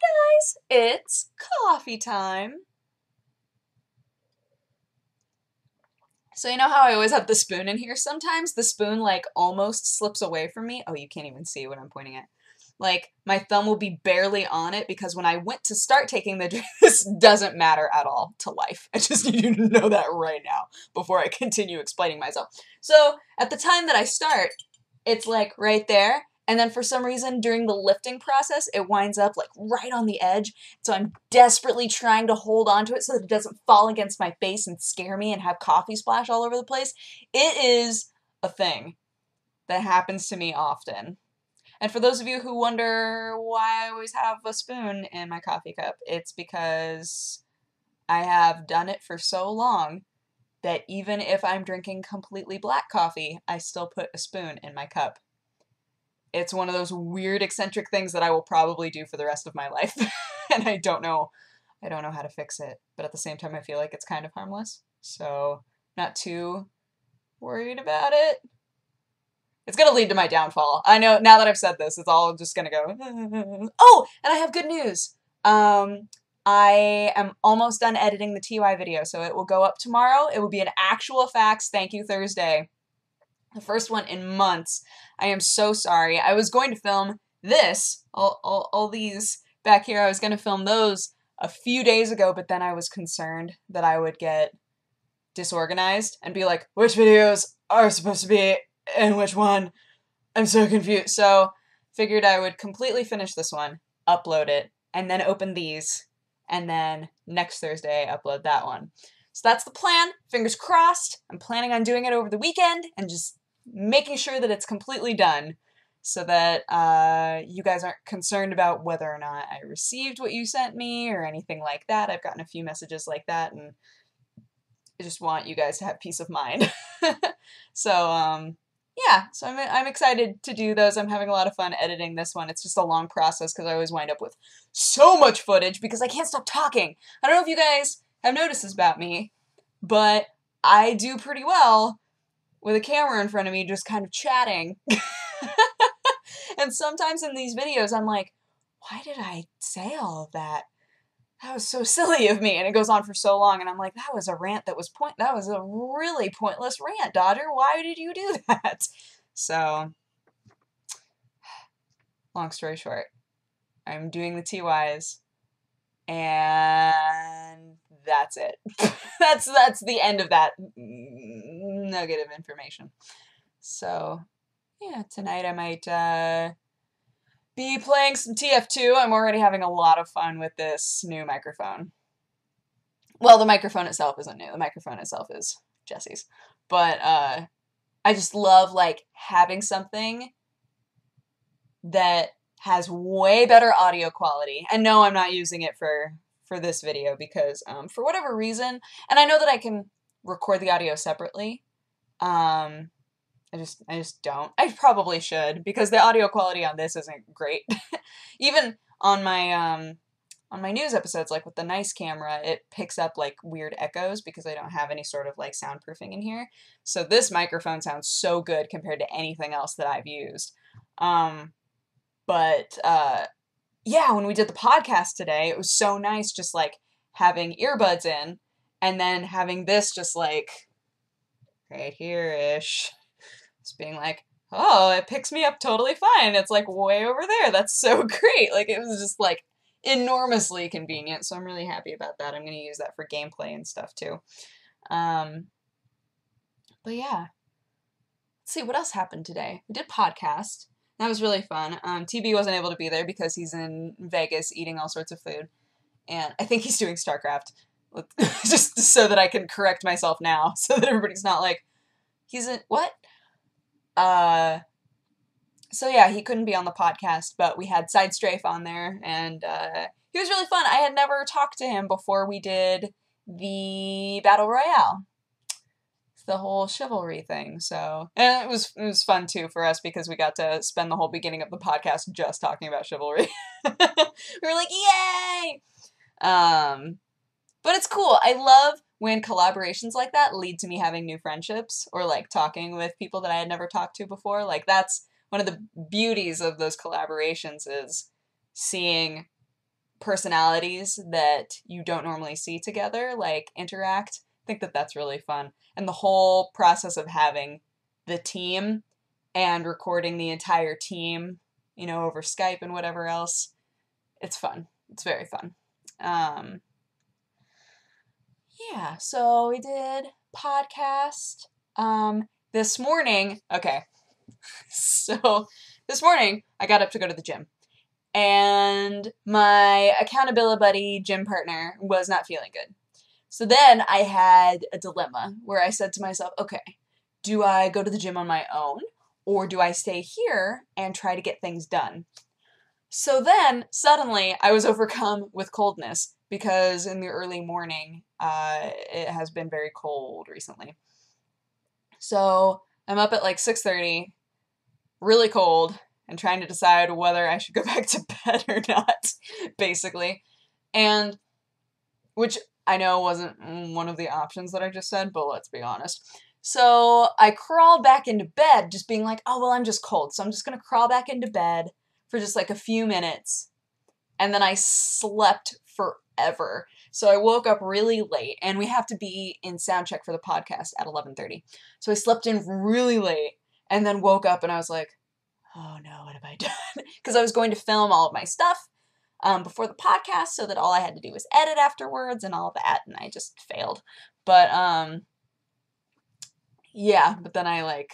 Guys, it's coffee time. So you know how I always have the spoon in here? Sometimes the spoon like almost slips away from me. Oh, you can't even see what I'm pointing at. Like my thumb will be barely on it because when I went to start taking the drink, this doesn't matter at all to life. I just need you to know that right now before I continue explaining myself. So at the time that I start, it's like right there. And then for some reason during the lifting process, it winds up like right on the edge. So I'm desperately trying to hold on to it so that it doesn't fall against my face and scare me and have coffee splash all over the place. It is a thing that happens to me often. And for those of you who wonder why I always have a spoon in my coffee cup, it's because I have done it for so long that even if I'm drinking completely black coffee, I still put a spoon in my cup. It's one of those weird eccentric things that I will probably do for the rest of my life. And I don't know how to fix it. But at the same time, I feel like it's kind of harmless. So not too worried about it. It's going to lead to my downfall. I know, now that I've said this, it's all just going to go, oh, and I have good news. I am almost done editing the TY video, so it will go up tomorrow. It will be an actual facts thank you Thursday. The first one in months. I am so sorry. I was going to film this, all these back here, I was going to film those a few days ago, but then I was concerned that I would get disorganized and be like, which videos are supposed to be in which one? I'm so confused. So figured I would completely finish this one, upload it, and then open these, and then next Thursday upload that one. So that's the plan. Fingers crossed. I'm planning on doing it over the weekend and just making sure that it's completely done so that you guys aren't concerned about whether or not I received what you sent me or anything like that. I've gotten a few messages like that, and I just want you guys to have peace of mind. So, yeah, so I'm excited to do those. I'm having a lot of fun editing this one. It's just a long process because I always wind up with so much footage because I can't stop talking. I don't know if you guys have noticed this about me, but I do pretty well with a camera in front of me just kind of chatting. And sometimes in these videos I'm like, why did I say all of that? That was so silly of me, and it goes on for so long, and I'm like, that was a rant that was that was a really pointless rant, Dodger. Why did you do that? So, long story short, I'm doing the TYs, and that's it. that's the end of that nugget of information. So, yeah, tonight I might be playing some TF2. I'm already having a lot of fun with this new microphone. Well, the microphone itself isn't new. The microphone itself is Jesse's. But I just love like having something that has way better audio quality. And no, I'm not using it for this video because for whatever reason, and I know that I can record the audio separately. I just don't. I probably should because the audio quality on this isn't great. Even on my news episodes, like with the nice camera, it picks up like weird echoes because I don't have any sort of like soundproofing in here. So this microphone sounds so good compared to anything else that I've used. But yeah, when we did the podcast today, it was so nice just like having earbuds in and then having this just like right here-ish. Just being like, oh, it picks me up totally fine. It's like way over there. That's so great. Like it was just like enormously convenient. So I'm really happy about that. I'm going to use that for gameplay and stuff too. But yeah. Let's see what else happened today. We did podcast. That was really fun. TB wasn't able to be there because he's in Vegas eating all sorts of food. And I think he's doing StarCraft. Just so that I can correct myself now. So that everybody's not like, he's in, what? So yeah, he couldn't be on the podcast, but we had Side Strafe on there, and he was really fun. I had never talked to him before we did the Battle Royale. The whole chivalry thing, so, and it was fun too for us because we got to spend the whole beginning of the podcast just talking about chivalry. We were like, yay! But it's cool. I love when collaborations like that lead to me having new friendships or like talking with people that I had never talked to before. Like that's one of the beauties of those collaborations is seeing personalities that you don't normally see together, like, interact. I think that that's really fun. And the whole process of having the team and recording the entire team, you know, over Skype and whatever else, it's fun. It's very fun. Yeah, so we did podcast. This morning, okay, so this morning I got up to go to the gym. And my accountability buddy, gym partner, was not feeling good. So then I had a dilemma where I said to myself, okay, do I go to the gym on my own, or do I stay here and try to get things done? So then, suddenly, I was overcome with coldness, because in the early morning, it has been very cold recently. So I'm up at like 6:30, really cold, and trying to decide whether I should go back to bed or not, basically. And, which I know wasn't one of the options that I just said, but let's be honest. So I crawled back into bed, just being like, oh, well, I'm just cold, so I'm just gonna crawl back into bed for just like a few minutes. And then I slept forever. So I woke up really late, and we have to be in sound check for the podcast at 11:30. So I slept in really late, and then woke up and I was like, oh no, what have I done? Because I was going to film all of my stuff before the podcast, so that all I had to do was edit afterwards and all of that, and I just failed. But yeah, but then I like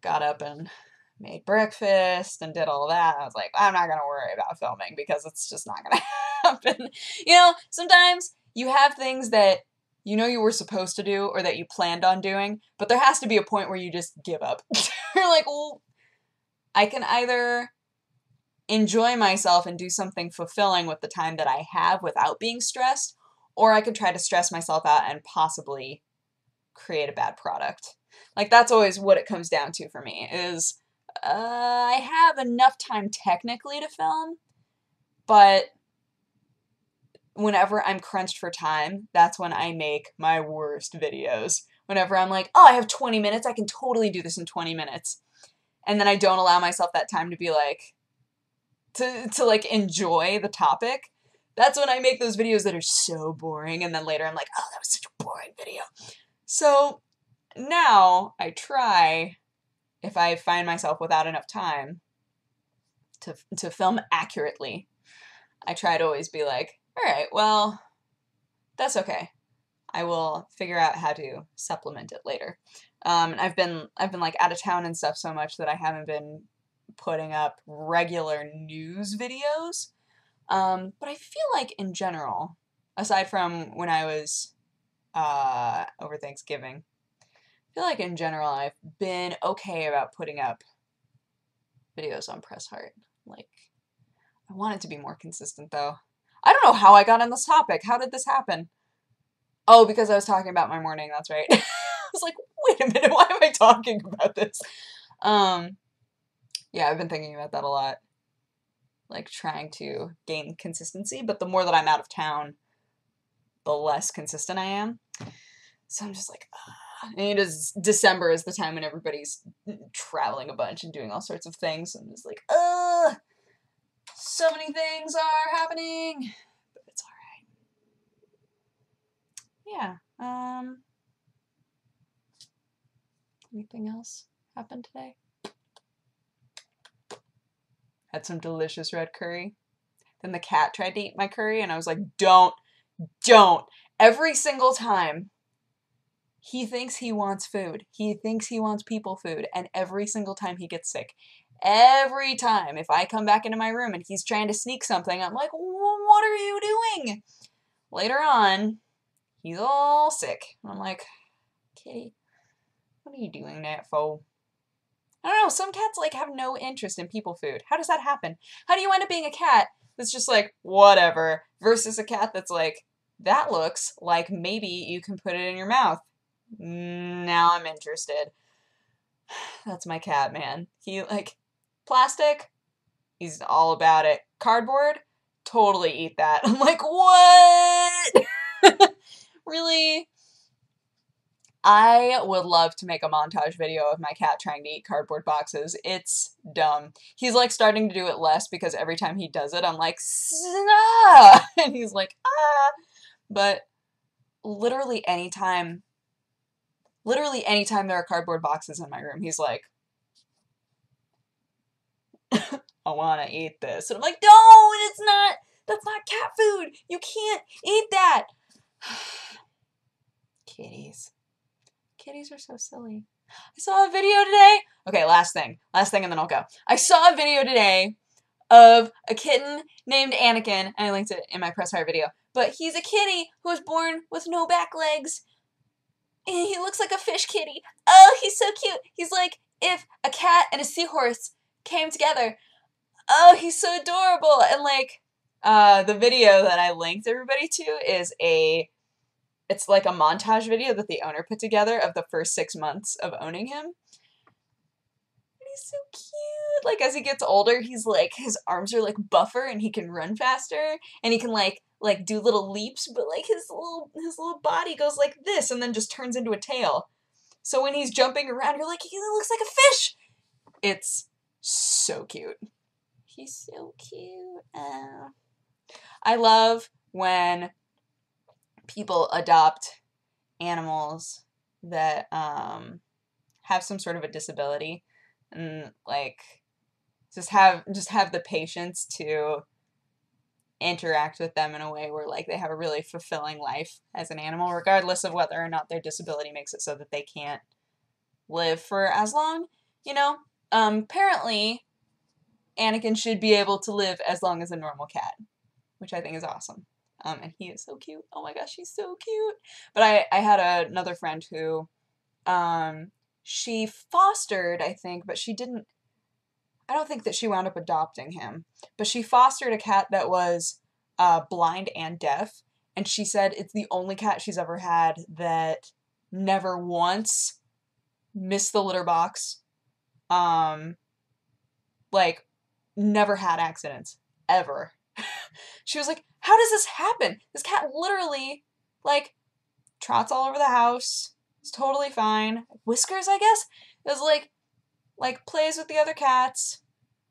got up and made breakfast and did all that. I was like, I'm not gonna worry about filming because it's just not gonna happen. You know, sometimes you have things that you know you were supposed to do or that you planned on doing, but there has to be a point where you just give up. You're like, well, I can either enjoy myself and do something fulfilling with the time that I have without being stressed, or I could try to stress myself out and possibly create a bad product. Like, that's always what it comes down to for me, is I have enough time technically to film, but whenever I'm crunched for time, that's when I make my worst videos. Whenever I'm like, oh, I have 20 minutes, I can totally do this in 20 minutes. And then I don't allow myself that time to be like, to like enjoy the topic. That's when I make those videos that are so boring, and then later I'm like, oh, that was such a boring video. So now I try, if I find myself without enough time to film accurately, I try to always be like, all right, well, that's okay. I will figure out how to supplement it later. And I've been like out of town and stuff so much that I haven't been putting up regular news videos. But I feel like in general, aside from when I was over Thanksgiving, I feel like in general I've been okay about putting up videos on Press Heart. Like, I want it to be more consistent though. I don't know how I got on this topic. How did this happen? Oh, because I was talking about my morning, that's right. I was like, wait a minute, why am I talking about this? Yeah, I've been thinking about that a lot. Like, trying to gain consistency, but the more that I'm out of town, the less consistent I am. So I'm just like, and it is December is the time when everybody's traveling a bunch and doing all sorts of things. I'm just like, so many things are happening, but it's all right. Yeah. Anything else happen today? Had some delicious red curry. Then the cat tried to eat my curry, and I was like, don't. Every single time, he thinks he wants food. He thinks he wants people food, and every single time he gets sick. Every time, if I come back into my room and he's trying to sneak something, I'm like, what are you doing? Later on, he's all sick. I'm like, kitty, what are you doing that for? I don't know, some cats like have no interest in people food. How does that happen? How do you end up being a cat that's just like, whatever, versus a cat that's like, that looks like maybe you can put it in your mouth. Now I'm interested. That's my cat, man. He, like, plastic, he's all about it. Cardboard, totally eat that. I'm like, what? Really? I would love to make a montage video of my cat trying to eat cardboard boxes. It's dumb. He's like starting to do it less because every time he does it, I'm like, stop! ah, and he's like, ah. But literally anytime there are cardboard boxes in my room, he's like, I want to eat this. And I'm like, no, that's not cat food. You can't eat that. Kitties. Kitties are so silly. I saw a video today. Okay, last thing, and then I'll go. I saw a video today of a kitten named Anakin, and I linked it in my press hire video. But he's a kitty who was born with no back legs. And he looks like a fish kitty. Oh, he's so cute. He's like if a cat and a seahorse came together. Oh, he's so adorable. And like the video that I linked everybody to is it's like a montage video that the owner put together of the first 6 months of owning him. And he's so cute. Like as he gets older, he's like his arms are like buffer and he can run faster and he can like do little leaps, but like his little body goes like this and then just turns into a tail. So when he's jumping around, you're like, he looks like a fish. It's so cute. He's so cute. I love when people adopt animals that have some sort of a disability and like just have the patience to interact with them in a way where like they have a really fulfilling life as an animal, regardless of whether or not their disability makes it so that they can't live for as long, you know? Apparently Anakin should be able to live as long as a normal cat, which I think is awesome. And he is so cute. Oh my gosh, he's so cute. But I had another friend who, she fostered, I think, but I don't think that she wound up adopting him. But she fostered a cat that was blind and deaf. And she said it's the only cat she's ever had that never once missed the litter box. Like, never had accidents. Ever. She was like, how does this happen? This cat literally, like, trots all over the house. It's totally fine. Whiskers, I guess? It was like, plays with the other cats.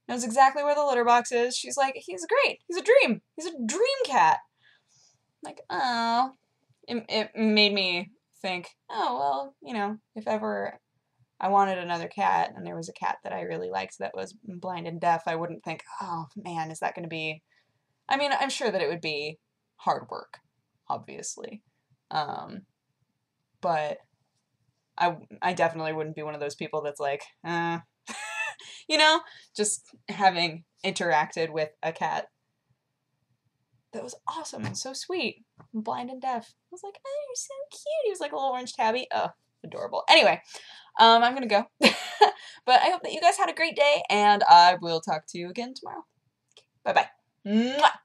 Knows exactly where the litter box is. She's like, he's great. He's a dream. He's a dream cat. Like, oh. It made me think, oh, well, you know, if ever I wanted another cat and there was a cat that I really liked that was blind and deaf, I wouldn't think, oh, man, is that going to be... I mean, I'm sure that it would be hard work, obviously. But I definitely wouldn't be one of those people that's like, you know, just having interacted with a cat that was awesome and so sweet, and blind and deaf. I was like, oh, you're so cute. He was like a little orange tabby. Oh, adorable. Anyway, I'm gonna go. But I hope that you guys had a great day, and I will talk to you again tomorrow. Bye-bye. Mwah!